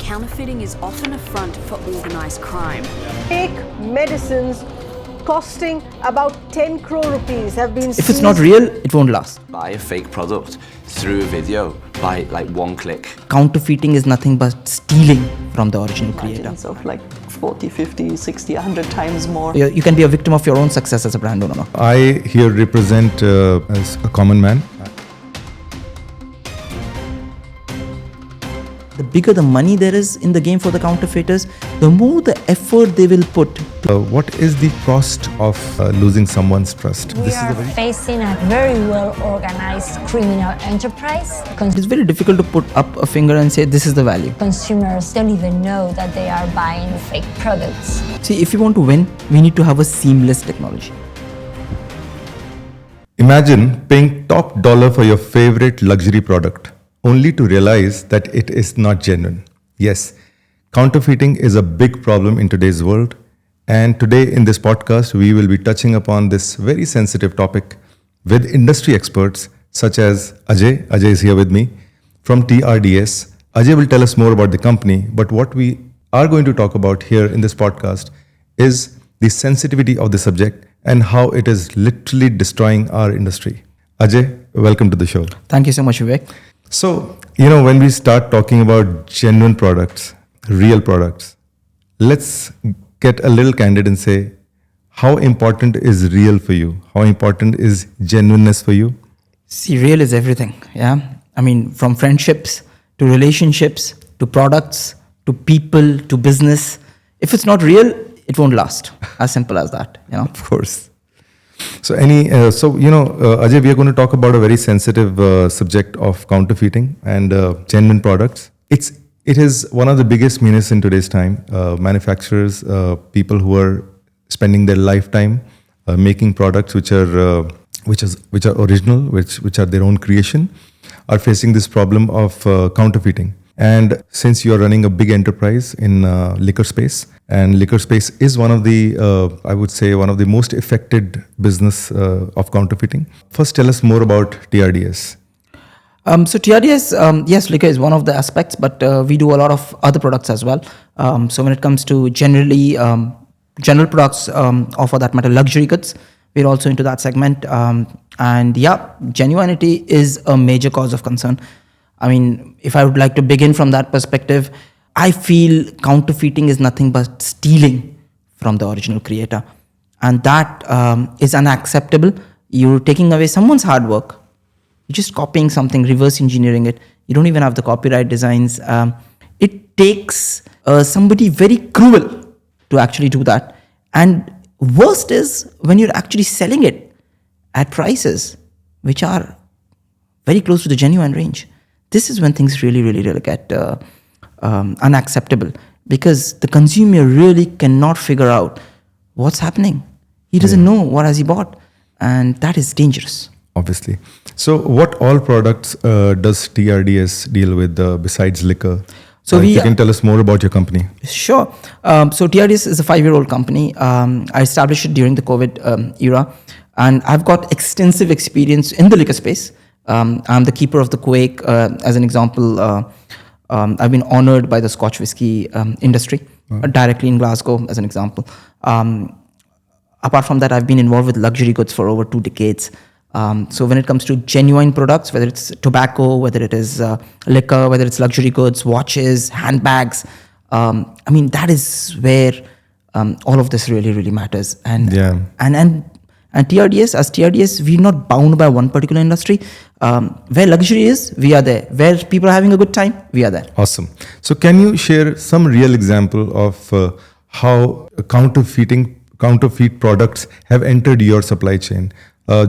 counterfeiting is often a front for organised crime. Fake medicines costing about 10 crore rupees have been seized. If it's not real, it won't last. Buy a fake product through a video by like one click. Counterfeiting is nothing but stealing from the original creator. Margins of like 40, 50, 60, 100 times more. You can be a victim of your own success as a brand owner. I here represent as a common man. The bigger the money there is in the game for the counterfeiters, the more the effort they will put. What is the cost of losing someone's trust? We are facing a very well-organized criminal enterprise. It's very difficult to put up a finger and say this is the value. Consumers don't even know that they are buying fake products. See, if you want to win, we need to have a seamless technology. Imagine paying top dollar for your favorite luxury product, only to realize that it is not genuine. Yes, counterfeiting is a big problem in today's world. And today in this podcast, we will be touching upon this very sensitive topic with industry experts such as Ajay. Ajay is here with me from TRDS. Ajay will tell us more about the company, but what we are going to talk about here in this podcast is the sensitivity of the subject and how it is literally destroying our industry. Ajay, welcome to the show. Thank you so much, Vivek. So, when we start talking about genuine products, real products, let's get a little candid and say, how important is real for you? How important is genuineness for you? See, real is everything. Yeah. I mean, from friendships to relationships to products to people to business. If it's not real, it won't last. As simple as that. Of course. So, Ajay, we are going to talk about a very sensitive subject of counterfeiting and genuine products. It is one of the biggest menaces in today's time. Manufacturers, people who are spending their lifetime making products which are original, which are their own creation, are facing this problem of counterfeiting. And since you are running a big enterprise in liquor space, and liquor space is one of the, I would say, one of the most affected business of counterfeiting. First, tell us more about TRDS. So TRDS, yes, liquor is one of the aspects, but we do a lot of other products as well. So when it comes to general products, or for that matter, luxury goods, we're also into that segment. And yeah, genuinity is a major cause of concern. I mean, if I would like to begin from that perspective, I feel counterfeiting is nothing but stealing from the original creator. And that is unacceptable. You're taking away someone's hard work. You're just copying something, reverse engineering it. You don't even have the copyright designs. It takes somebody very cruel to actually do that. And worst is when you're actually selling it at prices which are very close to the genuine range. This is when things really, really, really get unacceptable, because the consumer really cannot figure out what's happening. He doesn't know what has he bought, and that is dangerous. Obviously. So what all products does TRDS deal with besides liquor? So you can tell us more about your company. Sure. So TRDS is a 5-year-old company. I established it during the COVID era, and I've got extensive experience in the liquor space. I'm the keeper of the Quake, as an example. I've been honored by the Scotch whiskey industry directly in Glasgow, as an example. Apart from that, I've been involved with luxury goods for over 2 decades. So when it comes to genuine products, whether it's tobacco, whether it is liquor, whether it's luxury goods, watches, handbags, I mean, that is where all of this really, really matters. And TRDS, as TRDS, we're not bound by one particular industry. Where luxury is, we are there. Where people are having a good time, we are there. Awesome. So can you share some real example of how counterfeit products have entered your supply chain?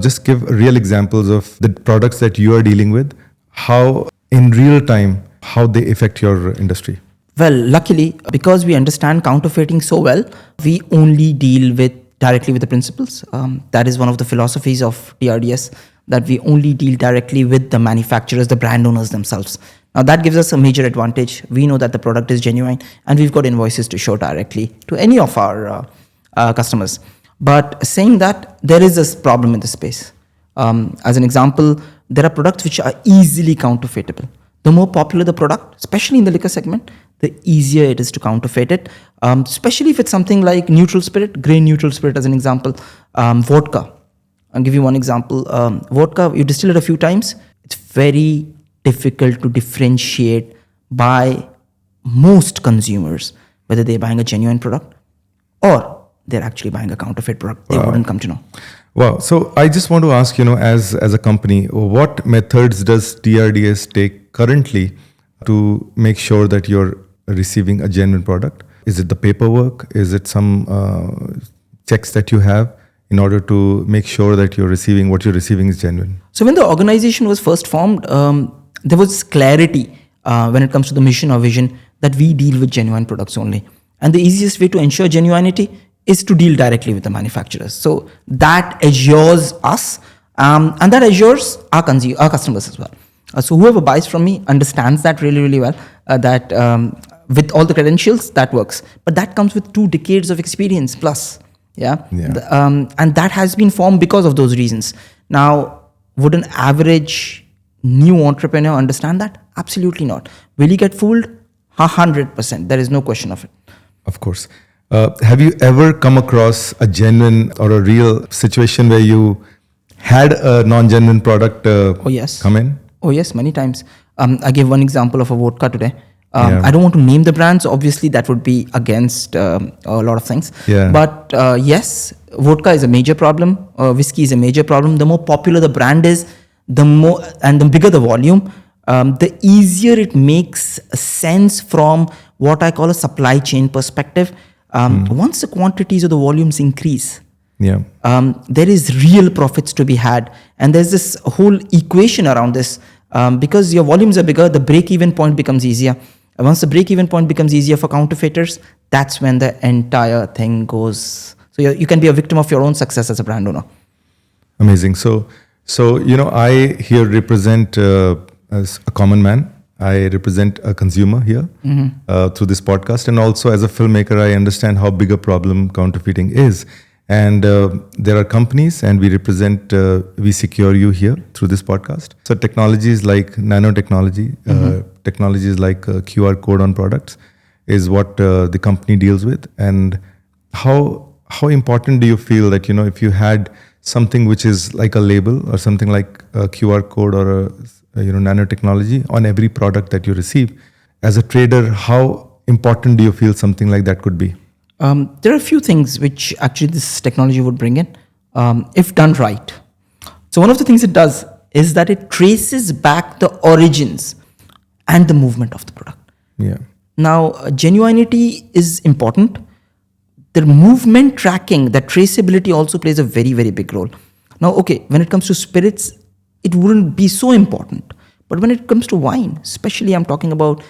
Just give real examples of the products that you are dealing with, how in real time, how they affect your industry. Well, luckily, because we understand counterfeiting so well, we only deal directly with the principals. That is one of the philosophies of TRDS, that we only deal directly with the manufacturers, the brand owners themselves. Now that gives us a major advantage. We know that the product is genuine, and we've got invoices to show directly to any of our customers. But saying that, there is a problem in the space. As an example, there are products which are easily counterfeitable. The more popular the product, especially in the liquor segment, the easier it is to counterfeit it. Especially if it's something like neutral spirit, grain neutral spirit as an example, vodka. I'll give you one example. Vodka, you distill it a few times. It's very difficult to differentiate by most consumers whether they're buying a genuine product or they're actually buying a counterfeit product. They wouldn't come to know. Wow. So I just want to ask, as a company, what methods does TRDS take currently to make sure that you're receiving a genuine product? Is it the paperwork? Is it some checks that you have in order to make sure that what you're receiving is genuine? So when the organization was first formed, there was clarity when it comes to the mission or vision that we deal with genuine products only. And the easiest way to ensure genuinity is to deal directly with the manufacturers. So that assures us and that assures our customers as well. So whoever buys from me understands that really, really well, that with all the credentials, that works. But that comes with 2 decades of experience plus. And that has been formed because of those reasons. Now, would an average new entrepreneur understand that? Absolutely not. Will he get fooled? 100%. There is no question of it. Of course. Have you ever come across a genuine or a real situation where you had a non-genuine product come in? Oh, yes, many times. I gave one example of a vodka today. I don't want to name the brands. Obviously, that would be against a lot of things. But yes, vodka is a major problem. Whiskey is a major problem. The more popular the brand is, the bigger the volume, the easier it makes sense from what I call a supply chain perspective. Once the quantities or the volumes increase, there is real profits to be had. And there's this whole equation around this. Because your volumes are bigger, the break-even point becomes easier. And once the break-even point becomes easier for counterfeiters, that's when the entire thing goes. So you can be a victim of your own success as a brand owner. Amazing. So I here represent as a common man. I represent a consumer here through this podcast. And also as a filmmaker, I understand how big a problem counterfeiting is. And there are companies, and we represent VCQRU here through this podcast. So technologies like nanotechnology, technologies like QR code on products is what the company deals with. And how important do you feel that, if you had something which is like a label or something like a QR code or a nanotechnology on every product that you receive, as a trader, how important do you feel something like that could be? There are a few things which actually this technology would bring in, if done right. So one of the things it does is that it traces back the origins and the movement of the product. Now, genuinity is important. The movement tracking, that traceability also plays a very, very big role. Now, okay, when it comes to spirits, it wouldn't be so important. But when it comes to wine, especially I'm talking about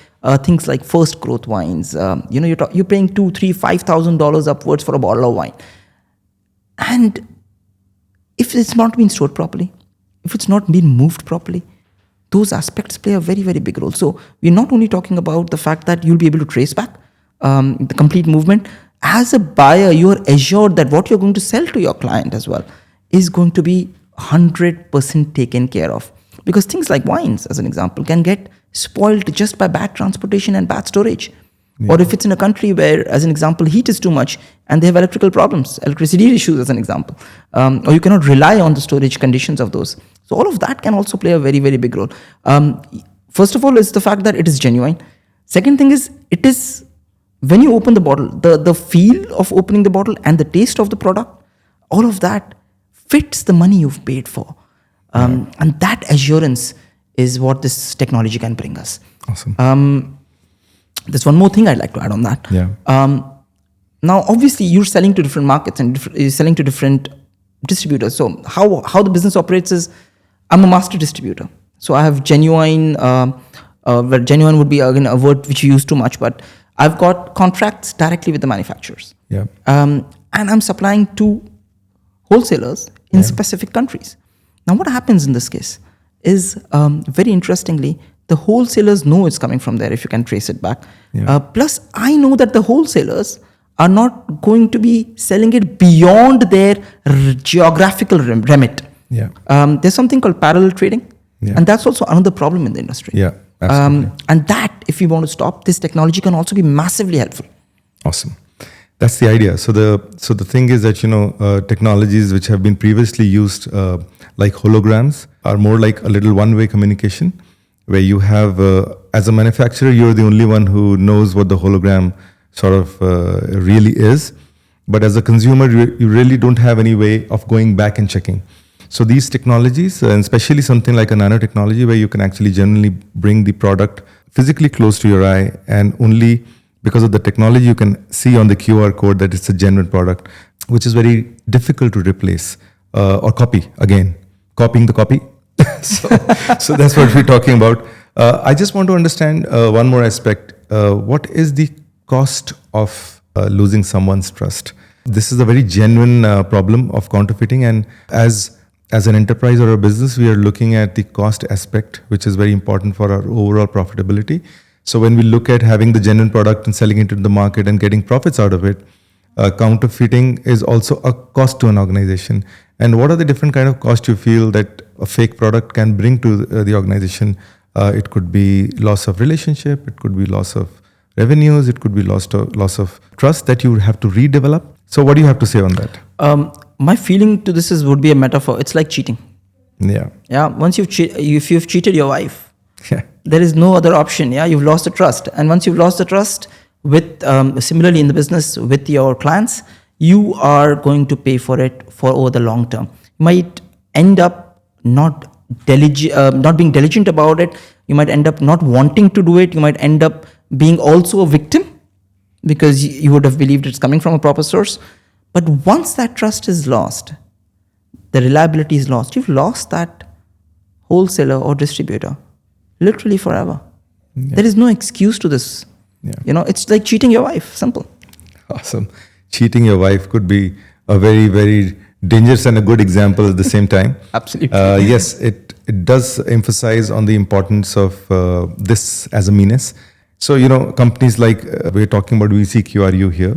things like first growth wines, you're paying $2,000, $3,000, $5,000 upwards for a bottle of wine. And if it's not been stored properly, if it's not been moved properly, those aspects play a very, very big role. So we're not only talking about the fact that you'll be able to trace back the complete movement. As a buyer, you're assured that what you're going to sell to your client as well is going to be 100% taken care of. Because things like wines, as an example, can get spoiled just by bad transportation and bad storage. Or if it's in a country where, as an example, heat is too much and they have electricity issues, as an example, or you cannot rely on the storage conditions of those. So all of that can also play a very, very big role. First of all, is the fact that it is genuine. Second thing is, it is, when you open the bottle, the feel of opening the bottle and the taste of the product, all of that fits the money you've paid for. And that assurance is what this technology can bring us. Awesome. There's one more thing I'd like to add on that. Now, obviously, you're selling to different markets and you're selling to different distributors. So how the business operates is, I'm a master distributor. So I have genuine, where genuine would be again a word which you use too much, but I've got contracts directly with the manufacturers. And I'm supplying to wholesalers in specific countries. Now, what happens in this case is, very interestingly, the wholesalers know it's coming from there if you can trace it back. Plus, I know that the wholesalers are not going to be selling it beyond their geographical remit. There's something called parallel trading. And that's also another problem in the industry. Absolutely. And that, if we want to stop, this technology can also be massively helpful. Awesome. That's the idea. So the thing is that, technologies which have been previously used, like holograms, are more like a little one-way communication, where you have, as a manufacturer, you're the only one who knows what the hologram sort of really is. But as a consumer, you really don't have any way of going back and checking. So these technologies, and especially something like a nanotechnology, where you can actually generally bring the product physically close to your eye, and only because of the technology you can see on the QR code that it's a genuine product, which is very difficult to replace or copy. Again, copying the copy. so that's what we're talking about. I just want to understand one more aspect. What is the cost of losing someone's trust? This is a very genuine problem of counterfeiting, and as an enterprise or a business, we are looking at the cost aspect, which is very important for our overall profitability. So when we look at having the genuine product and selling it into the market and getting profits out of it, counterfeiting is also a cost to an organization. And what are the different kind of costs you feel that a fake product can bring to the organization? It could be loss of relationship, it could be loss of revenues, it could be loss of trust that you have to redevelop. So what do you have to say on that? My feeling to this would be a metaphor. It's like cheating. Yeah. Yeah. Once if you've cheated your wife, yeah, there is no other option. Yeah. You've lost the trust. And once you've lost the trust with, similarly in the business with your clients, you are going to pay for it for over the long term. You might end up not being diligent about it. You might end up not wanting to do it. You might end up being also a victim because you would have believed it's coming from a proper source. But once that trust is lost, the reliability is lost, you've lost that wholesaler or distributor literally forever. Yeah. There is no excuse to this. Yeah. It's like cheating your wife. Simple. Awesome. Cheating your wife could be a very, very dangerous and a good example at the same time. Absolutely. Yes, it does emphasize on the importance of this as a menace. So, companies like, we're talking about VCQRU here,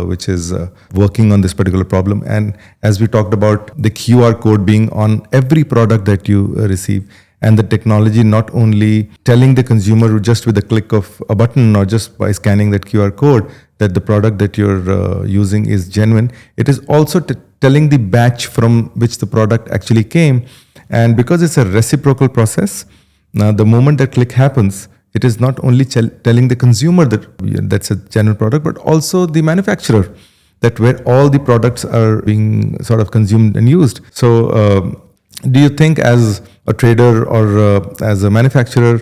which is working on this particular problem. And as we talked about the QR code being on every product that you receive, and the technology not only telling the consumer just with a click of a button or just by scanning that QR code that the product that you're using is genuine, it is also telling the batch from which the product actually came. And because it's a reciprocal process, now the moment that click happens, it is not only telling the consumer that that's a genuine product, but also the manufacturer that where all the products are being sort of consumed and used. So do you think as a trader or as a manufacturer,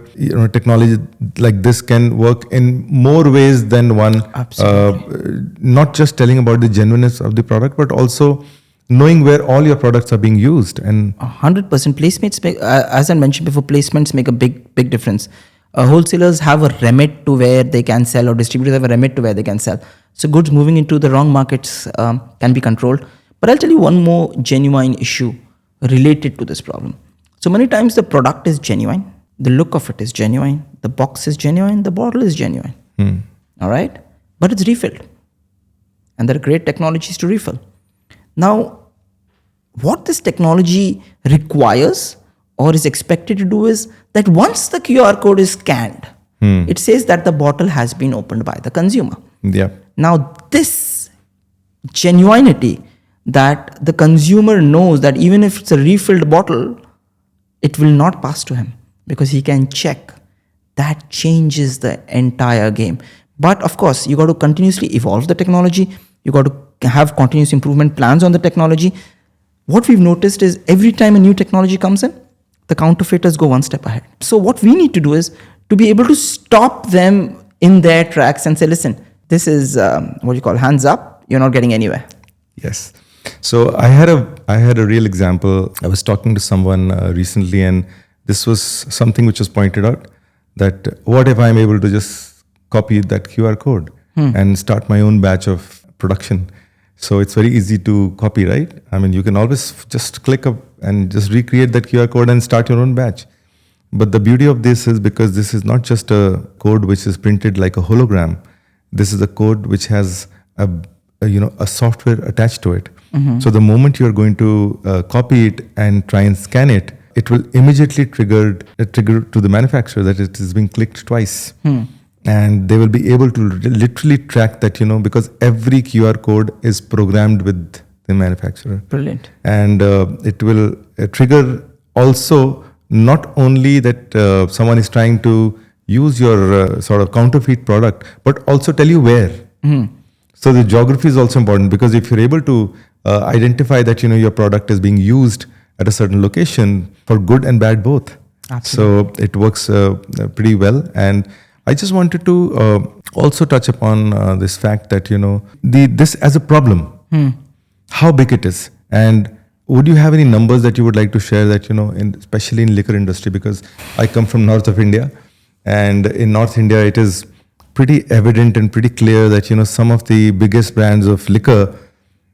technology like this can work in more ways than one? Absolutely. Not just telling about the genuineness of the product, but also knowing where all your products are being used. And 100% placements make, as I mentioned before, placements make a big difference. Wholesalers have a remit to where they can sell, or distributors have a remit to where they can sell. So goods moving into the wrong markets can be controlled. But I'll tell you one more genuine issue related to this problem. So many times the product is genuine, the look of it is genuine, the box is genuine, the bottle is genuine. All right? But it's refilled. And there are great technologies to refill. Now, what this technology requires or is expected to do is that once the QR code is scanned, it says that the bottle has been opened by the consumer. Yeah. Now, this genuinity that the consumer knows that even if it's a refilled bottle, it will not pass to him because he can check, that changes the entire game. But of course, you got to continuously evolve the technology. You got to have continuous improvement plans on the technology. What we've noticed is every time a new technology comes in, the counterfeiters go one step ahead. So what we need to do is to be able to stop them in their tracks and say, listen, this is what you call hands up. You're not getting anywhere. Yes. So I had a real example. I was talking to someone recently, and this was something which was pointed out, that what if I'm able to just copy that QR code and start my own batch of production? So it's very easy to copy, right? I mean, you can always just click up and just recreate that QR code and start your own batch. But the beauty of this is because this is not just a code which is printed like a hologram. This is a code which has a software attached to it. So the moment you're going to copy it and try and scan it, it will immediately trigger to the manufacturer that it is being clicked twice. And they will be able to literally track that, because every QR code is programmed with the manufacturer. Brilliant. And it will trigger also not only that someone is trying to use your sort of counterfeit product, but also tell you where. So the geography is also important, because if you're able to identify that your product is being used at a certain location for good and bad both. Absolutely. So it works pretty well. And I just wanted to also touch upon this fact that this as a problem, how big it is, and would you have any numbers that you would like to share that especially in liquor industry, because I come from north of India, and in North India it is pretty evident and pretty clear that some of the biggest brands of liquor,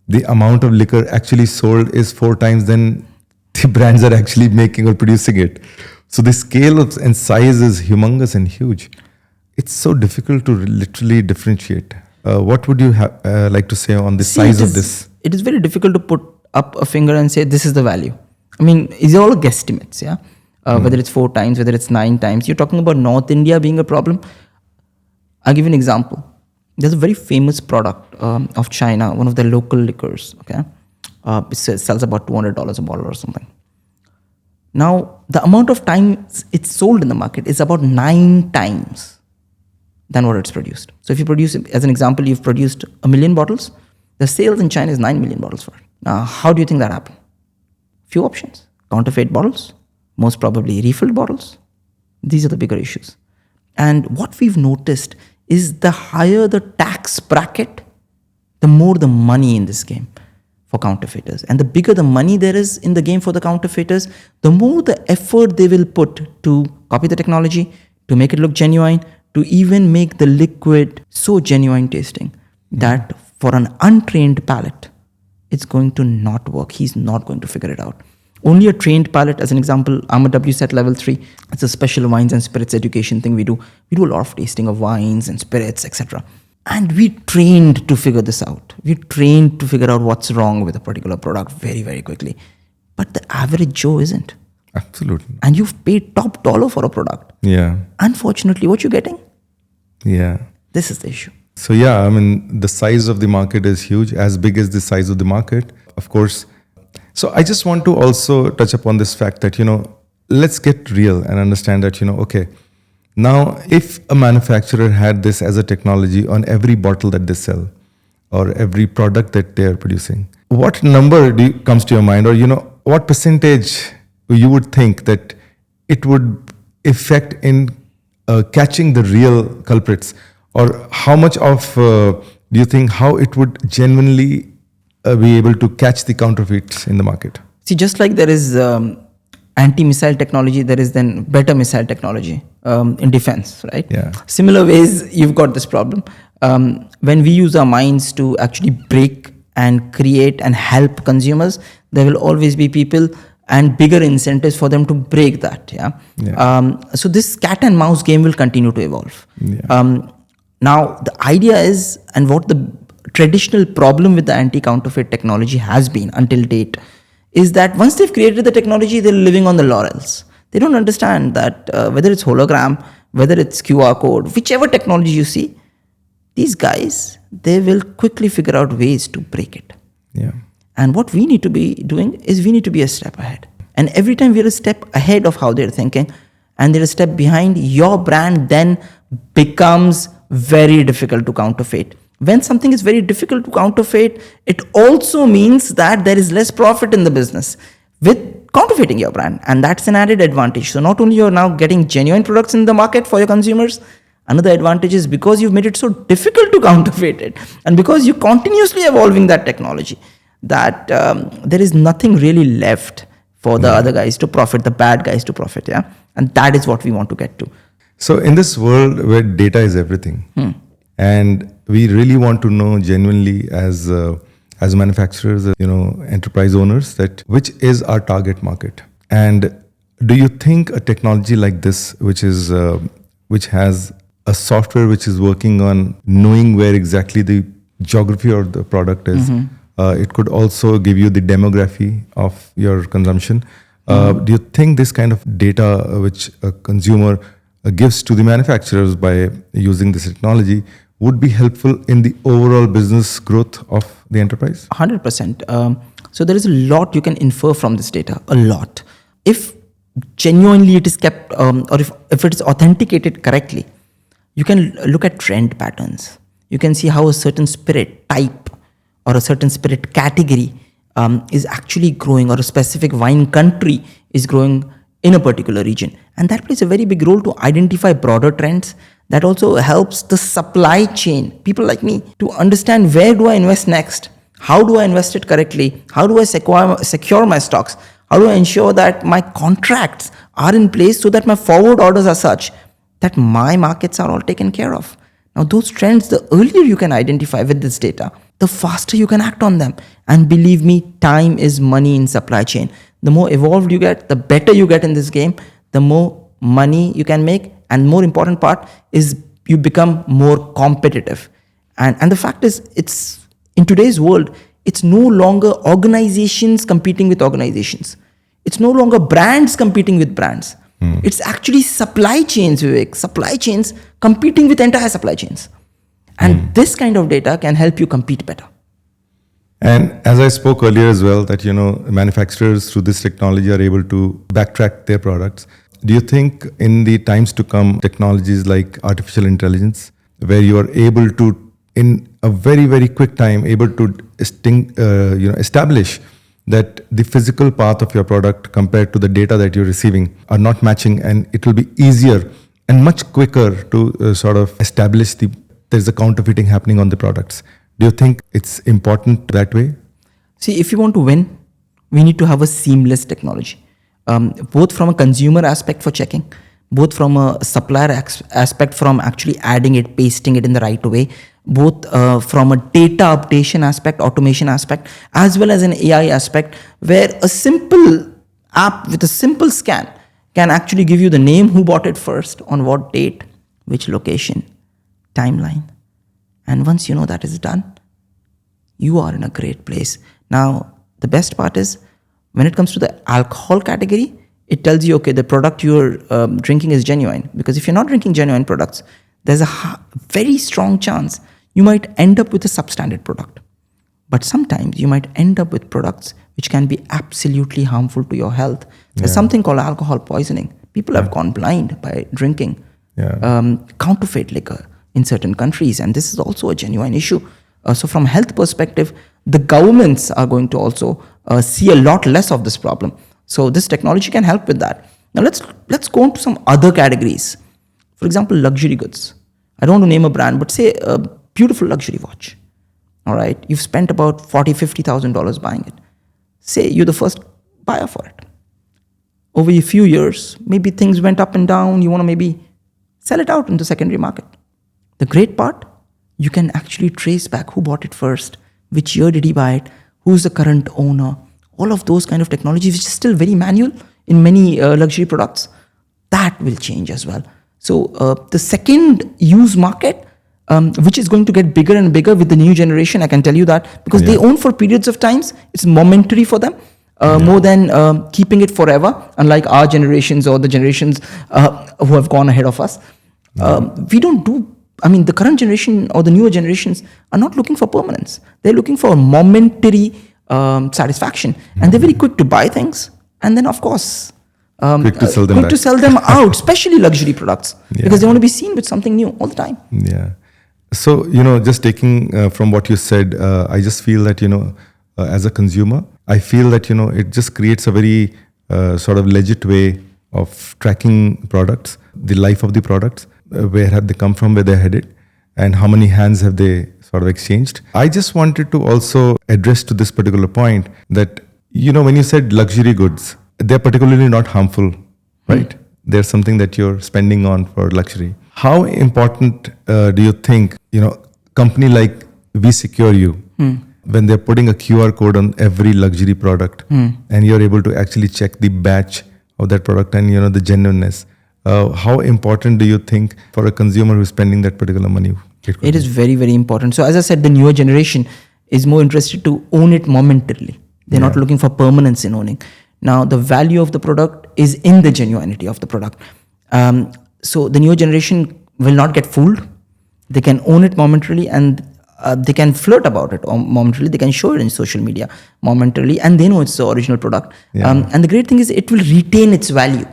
the amount of liquor actually sold is 4 times than the brands are actually making or producing it. So the scale and size is humongous and huge. It's so difficult to literally differentiate. What would you like to say on the size of this? It is very difficult to put up a finger and say this is the value. I mean, it's all guesstimates, yeah? Whether it's 4 times, whether it's 9 times. You're talking about North India being a problem. I'll give you an example. There's a very famous product of China, one of the local liquors, okay? It sells about $200 a bottle or something. Now, the amount of times it's sold in the market is about 9 times than what it's produced. So if you produce, as an example, you've produced 1 million bottles, the sales in China is 9 million bottles for it. Now, how do you think that happened? Few options. Counterfeit bottles, most probably refilled bottles. These are the bigger issues. And what we've noticed is the higher the tax bracket, the more the money in this game for counterfeiters. And the bigger the money there is in the game for the counterfeiters, the more the effort they will put to copy the technology, to make it look genuine, to even make the liquid so genuine tasting that for an untrained palate, it's going to not work. He's not going to figure it out. Only a trained palate, as an example, I'm a WSET level 3. It's a special wines and spirits education thing we do. We do a lot of tasting of wines and spirits, etc. And we trained to figure this out. We trained to figure out what's wrong with a particular product very, very quickly. But the average Joe isn't. Absolutely. And you've paid top dollar for a product. Yeah. Unfortunately, what you're getting? Yeah. This is the issue. So yeah, I mean, the size of the market is huge, as big as the size of the market, of course. So I just want to also touch upon this fact that, let's get real and understand that, okay, now if a manufacturer had this as a technology on every bottle that they sell or every product that they are producing, what number comes to your mind, or, what percentage you would think that it would affect in catching the real culprits, or how much of, do you think, how it would genuinely be able to catch the counterfeits in the market? See, just like there is anti-missile technology, there is then better missile technology in defense, right? Yeah. Similar ways, you've got this problem. When we use our minds to actually break and create and help consumers, there will always be people and bigger incentives for them to break that. So this cat and mouse game will continue to evolve. Now, the idea is, and what the traditional problem with the anti-counterfeit technology has been until date, is that once they've created the technology, they're living on the laurels. They don't understand that whether it's hologram, whether it's QR code, whichever technology you see, these guys, they will quickly figure out ways to break it. Yeah. And what we need to be doing is we need to be a step ahead. And every time we're a step ahead of how they're thinking and they're a step behind, your brand then becomes very difficult to counterfeit. When something is very difficult to counterfeit, it also means that there is less profit in the business with counterfeiting your brand. And that's an added advantage. So not only you're now getting genuine products in the market for your consumers, another advantage is because you've made it so difficult to counterfeit it, and because you're continuously evolving that technology, that there is nothing really left for the other guys to profit, the bad guys to profit. Yeah. And that is what we want to get to. So in this world where data is everything, and we really want to know genuinely as manufacturers, enterprise owners, that which is our target market. And do you think a technology like this, which has a software which is working on knowing where exactly the geography of the product is, it could also give you the demography of your consumption. Do you think this kind of data which a consumer gives to the manufacturers by using this technology would be helpful in the overall business growth of the enterprise? 100%. So there is a lot you can infer from this data, a lot. If genuinely it is kept, or if it is authenticated correctly, you can look at trend patterns. You can see how a certain spirit type or a certain spirit category is actually growing, or a specific wine country is growing in a particular region. And that plays a very big role to identify broader trends. That also helps the supply chain, people like me, to understand where do I invest next? How do I invest it correctly? How do I secure my stocks? How do I ensure that my contracts are in place so that my forward orders are such that my markets are all taken care of? Now, those trends, the earlier you can identify with this data, the faster you can act on them. And believe me, time is money in supply chain. The more evolved you get, the better you get in this game, the more money you can make. And more important part is you become more competitive. And the fact is, it's in today's world, it's no longer organizations competing with organizations. It's no longer brands competing with brands. It's actually supply chains, Vivek. Supply chains competing with entire supply chains. And this kind of data can help you compete better. And as I spoke earlier as well, that, manufacturers through this technology are able to backtrack their products. Do you think in the times to come, technologies like artificial intelligence, where you are able to, in a very, very quick time, able to establish that the physical path of your product compared to the data that you're receiving are not matching, and it will be easier and much quicker to sort of establish there's a counterfeiting happening on the products? Do you think it's important that way? See, if you want to win, we need to have a seamless technology, both from a consumer aspect for checking, both from a supplier aspect from actually adding it, pasting it in the right way, both from a data updation aspect, automation aspect, as well as an AI aspect, where a simple app with a simple scan can actually give you the name, who bought it first, on what date, which location, timeline. And once you know that is done, you are in a great place. Now, the best part is, when it comes to the alcohol category, it tells you, okay, the product you're drinking is genuine. Because if you're not drinking genuine products, there's a very strong chance you might end up with a substandard product. But sometimes you might end up with products which can be absolutely harmful to your health. There's something called alcohol poisoning. People have gone blind by drinking counterfeit liquor in certain countries. And this is also a genuine issue. So from a health perspective, the governments are going to also see a lot less of this problem. So this technology can help with that. Now let's go into some other categories. For example, luxury goods. I don't want to name a brand, but say a beautiful luxury watch. All right, you've spent about $40,000, $50,000 buying it. Say you're the first buyer for it. Over a few years, maybe things went up and down. You want to maybe sell it out in the secondary market. The great part, you can actually trace back who bought it first, which year did he buy it, who's the current owner. All of those kind of technologies, which is still very manual in many luxury products, that will change as well. So the second use market, which is going to get bigger and bigger with the new generation, I can tell you that, because they own for periods of times. It's momentary for them, more than keeping it forever, unlike our generations or the generations who have gone ahead of us. We don't do, the current generation or the newer generations are not looking for permanence. They're looking for momentary satisfaction. And they're very quick to buy things. And then, of course, quick to sell them out, especially luxury products, because they want to be seen with something new all the time. Yeah. So, just taking from what you said, I just feel that, as a consumer, I feel that, it just creates a very sort of legit way of tracking products, the life of the products, where have they come from, where they're headed, and how many hands have they sort of exchanged. I just wanted to also address to this particular point that, when you said luxury goods, they're particularly not harmful, right? They're something that you're spending on for luxury. How important do you think, company like VCQRU, when they're putting a QR code on every luxury product, and you're able to actually check the batch of that product and, the genuineness, how important do you think for a consumer who's spending that particular money? It is very, very important. So as I said, the newer generation is more interested to own it momentarily. They're not looking for permanence in owning. Now, the value of the product is in the genuinity of the product. So the newer generation will not get fooled. They can own it momentarily, and they can flirt about it momentarily. They can show it in social media momentarily, and they know it's the original product. And the great thing is it will retain its value.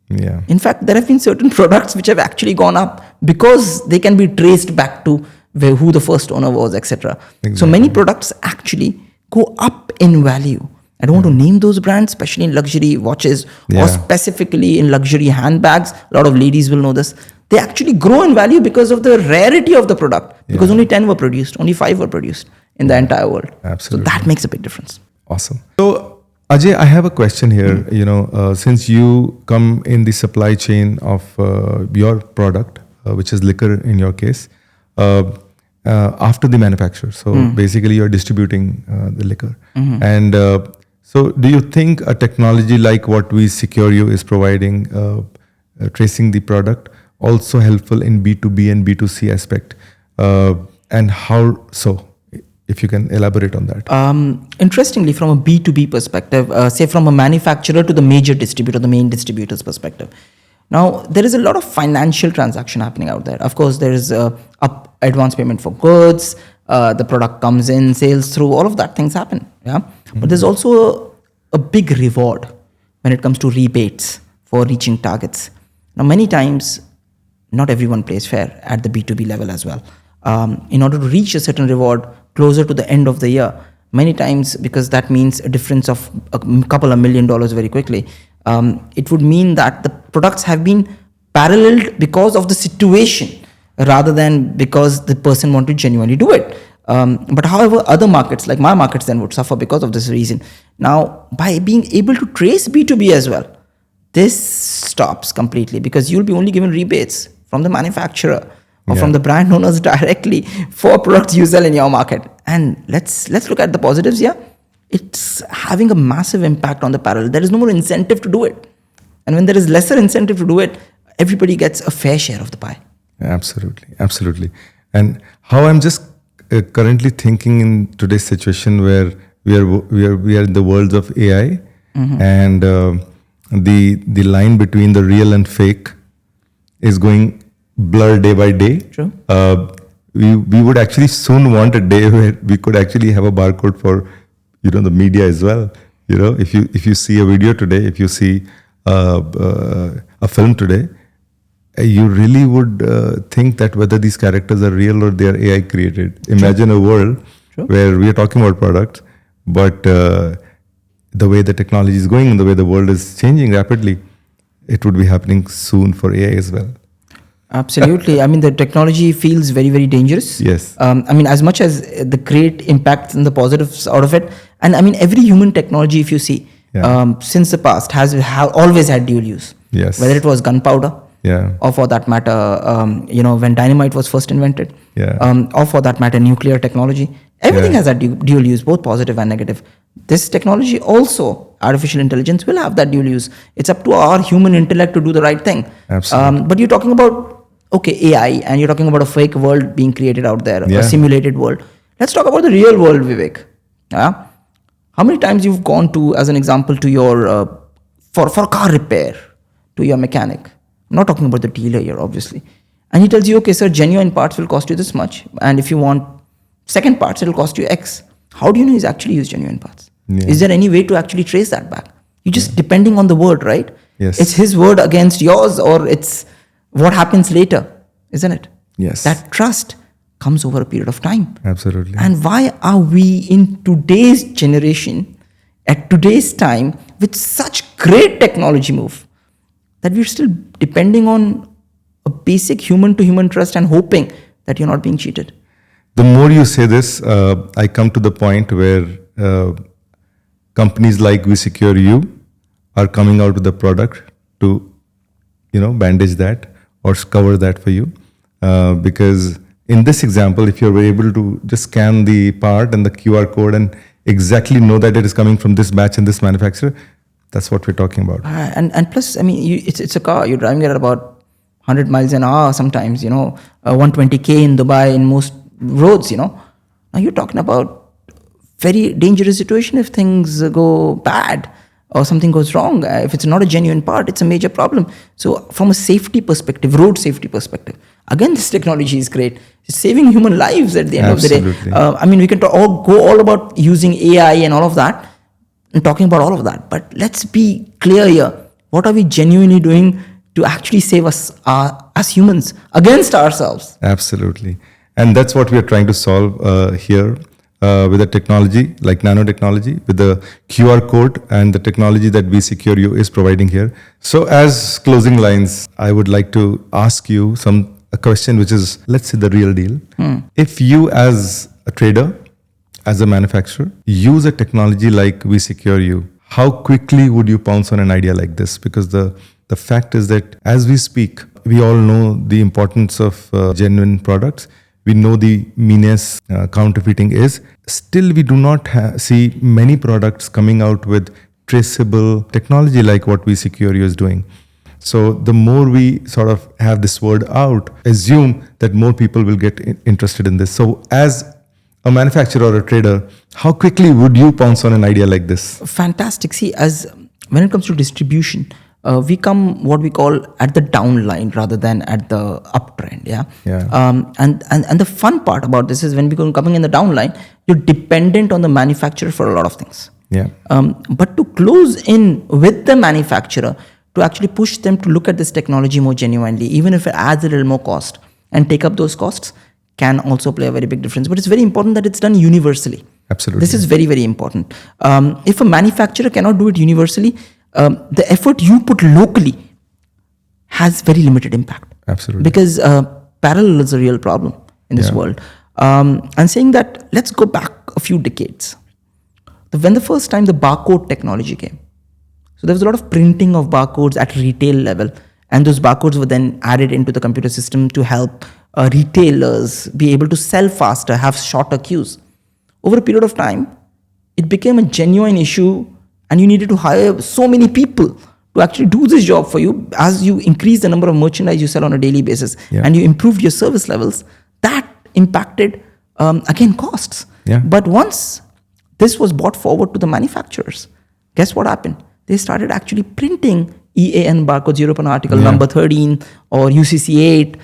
Yeah. In fact, there have been certain products which have actually gone up because they can be traced back to who the first owner was, etc. Exactly. So many products actually go up in value. I don't want to name those brands, especially in luxury watches or specifically in luxury handbags. A lot of ladies will know this. They actually grow in value because of the rarity of the product. Because only 10 were produced, only 5 were produced in the entire world. Absolutely. So that makes a big difference. Awesome. So Ajay, I have a question here. Since you come in the supply chain of your product, which is liquor in your case, after the manufacturer. So basically you're distributing the liquor. And so do you think a technology like what VCQRU is providing, tracing the product, also helpful in B2B and B2C aspect? And how so? If you can elaborate on that. Interestingly, from a B2B perspective, say from a manufacturer to the major distributor, the main distributor's perspective. Now, there is a lot of financial transaction happening out there. Of course, there is advance payment for goods, the product comes in, sales through, all of that things happen. Yeah, but there's also a big reward when it comes to rebates for reaching targets. Now, many times, not everyone plays fair at the B2B level as well. In order to reach a certain reward closer to the end of the year, many times, because that means a difference of a couple of $1 million very quickly, it would mean that the products have been paralleled because of the situation rather than because the person wanted to genuinely do it. But however, other markets like my markets then would suffer because of this reason. Now, by being able to trace B2B as well, this stops completely because you'll be only given rebates from the manufacturer or from the brand owners directly for products you sell in your market. And let's look at the positives here. It's having a massive impact on the parallel. There is no more incentive to do it. And when there is lesser incentive to do it, everybody gets a fair share of the pie. Absolutely. And how I'm just currently thinking in today's situation where we are in the world of AI, and the line between the real and fake is going blur day by day. True. We would actually soon want a day where we could actually have a barcode for the media as well. If you see a video today, if you see a film today, you really would think that whether these characters are real or they are AI created. Imagine a world where we are talking about products, but the way the technology is going and the way the world is changing rapidly, it would be happening soon for AI as well. Absolutely. I mean, the technology feels very, very dangerous. Yes. I mean, as much as the great impacts and the positives out of it, and I mean, every human technology, if you see, since the past, has always had dual use. Yes. Whether it was gunpowder, or for that matter, when dynamite was first invented, or for that matter, nuclear technology. Everything has that dual use, both positive and negative. This technology also, artificial intelligence, will have that dual use. It's up to our human intellect to do the right thing. Absolutely. But you're talking about AI, and you're talking about a fake world being created out there, a simulated world. Let's talk about the real world, Vivek. How many times you've gone to, as an example, to your for car repair, to your mechanic? I'm not talking about the dealer here, obviously. And he tells you, okay, sir, genuine parts will cost you this much, and if you want second parts, it'll cost you X. How do you know he's actually used genuine parts? Is there any way to actually trace that back? You're just depending on the word, right? Yes. It's his word against yours, or it's what happens later, isn't it? Yes. That trust comes over a period of time. Absolutely. And why are we in today's generation, at today's time, with such great technology move, that we're still depending on a basic human-to-human trust and hoping that you're not being cheated? The more you say this, I come to the point where companies like VCQRU are coming out with a product to, bandage that or cover that for you. Because in this example, if you're able to just scan the part and the QR code and exactly know that it is coming from this batch and this manufacturer, that's what we're talking about. And plus, I mean, it's a car. You're driving it at about 100 miles an hour sometimes, 120K in Dubai in most roads, Now you're talking about very dangerous situation if things go bad. or something goes wrong, if it's not a genuine part, it's a major problem. So from a safety perspective, road safety perspective, again, this technology is great. It's saving human lives at the end of the day. I mean, we can go all about using AI and all of that and talking about all of that. But let's be clear here. What are we genuinely doing to actually save us as humans against ourselves? Absolutely. And that's what we are trying to solve here. With a technology like nanotechnology, with the QR code and the technology that VCQRU is providing here. So as closing lines, I would like to ask you a question which is, let's say, the real deal. If you as a trader, as a manufacturer, use a technology like VCQRU, how quickly would you pounce on an idea like this? Because the fact is that as we speak, we all know the importance of genuine products. We know the meanness counterfeiting is. Still, we do not see many products coming out with traceable technology like what VCQRU is doing. So the more we sort of have this word out, assume that more people will get interested in this. So as a manufacturer or a trader, how quickly would you pounce on an idea like this? Fantastic. See, when it comes to distribution, we come what we call at the downline rather than at the uptrend. And the fun part about this is when we're coming in the downline, you're dependent on the manufacturer for a lot of things. But to close in with the manufacturer, to actually push them to look at this technology more genuinely, even if it adds a little more cost and take up those costs, can also play a very big difference. But it's very important that it's done universally. Absolutely. This is very, very important. If a manufacturer cannot do it universally, the effort you put locally has very limited impact. Absolutely. Because parallel is a real problem in this world. And saying that, let's go back a few decades. When the first time the barcode technology came, so there was a lot of printing of barcodes at retail level, and those barcodes were then added into the computer system to help retailers be able to sell faster, have shorter queues. Over a period of time, it became a genuine issue, and you needed to hire so many people to actually do this job for you. As you increase the number of merchandise you sell on a daily basis, and you improved your service levels, that impacted, again, costs. But once this was brought forward to the manufacturers, guess what happened? They started actually printing EAN barcodes, European article number 13 or UCC8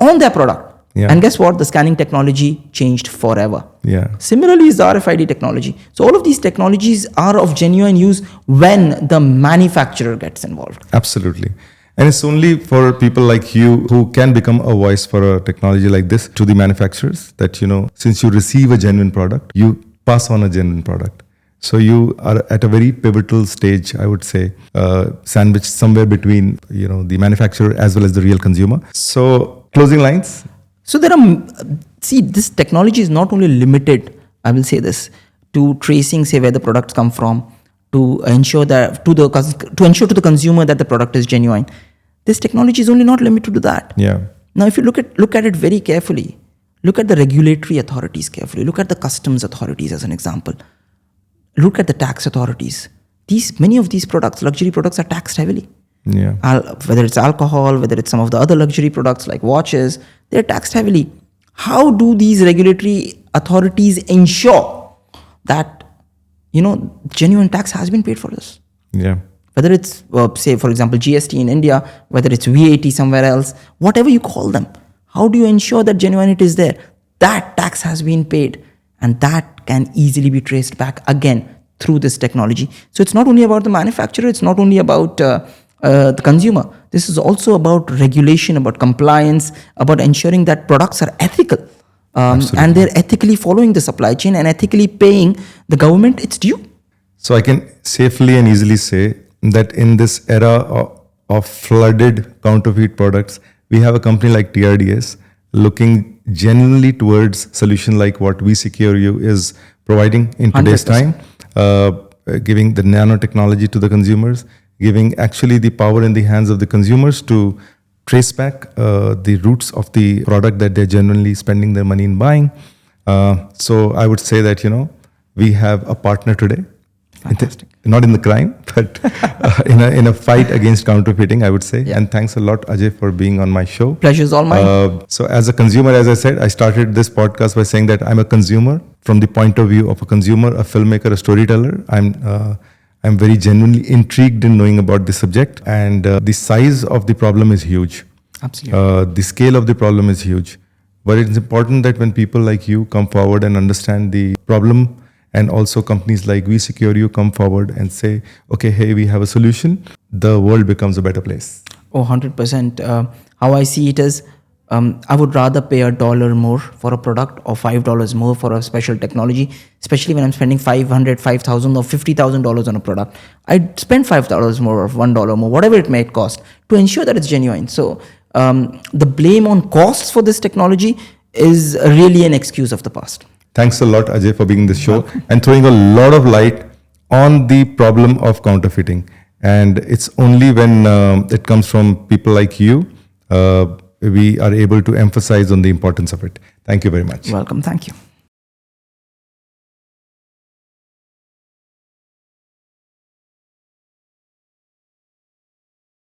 on their product. And guess what? The scanning technology changed forever. Similarly is the RFID technology. So all of these technologies are of genuine use when the manufacturer gets involved. Absolutely. And it's only for people like you who can become a voice for a technology like this to the manufacturers that, since you receive a genuine product, you pass on a genuine product. So you are at a very pivotal stage, I would say, sandwiched somewhere between, the manufacturer as well as the real consumer. So closing lines. So this technology is not only limited, I will say this, to tracing, say, where the products come from, to ensure that to the consumer that the product is genuine. This technology is only not limited to that. Now, if you look at it very carefully, look at the regulatory authorities carefully, look at the customs authorities as an example. Look at the tax authorities. Many of these products, luxury products, are taxed heavily. Whether it's alcohol, whether it's some of the other luxury products like watches, they're taxed heavily. How do these regulatory authorities ensure that, genuine tax has been paid for this? Whether it's, say, for example, GST in India, whether it's VAT somewhere else, whatever you call them, how do you ensure that genuinity is there? That tax has been paid, and that can easily be traced back again through this technology. So it's not only about the manufacturer, it's not only about the consumer. This is also about regulation, about compliance, about ensuring that products are ethical. And they're ethically following the supply chain and ethically paying the government its due. So I can safely and easily say that in this era of flooded counterfeit products, we have a company like TRDS looking genuinely towards solution like what VCQRU is providing in today's 100%. Time, giving the nanotechnology to the consumers, giving actually the power in the hands of the consumers to trace back the roots of the product that they're genuinely spending their money in buying. So I would say that, we have a partner today. Fantastic. Not in the crime, but in a fight against counterfeiting, I would say. Yeah. And thanks a lot, Ajay, for being on my show. Pleasure's all mine. So as a consumer, as I said, I started this podcast by saying that I'm a consumer from the point of view of a consumer, a filmmaker, a storyteller. I'm I'm very genuinely intrigued in knowing about the subject, and the size of the problem is huge. Absolutely. The scale of the problem is huge. But it's important that when people like you come forward and understand the problem, and also companies like VCQRU come forward and say, okay, hey, we have a solution, the world becomes a better place. Oh, 100%. How I see it is, I would rather pay $1 more for a product or $5 more for a special technology, especially when I'm spending $500, $5,000 or $50,000 on a product. I'd spend $5 more or $1 more, whatever it may cost, to ensure that it's genuine. So the blame on costs for this technology is really an excuse of the past. Thanks a lot, Ajay, for being in this show and throwing a lot of light on the problem of counterfeiting. And it's only when it comes from people like you, we are able to emphasize on the importance of it. Thank you very much. Welcome. Thank you.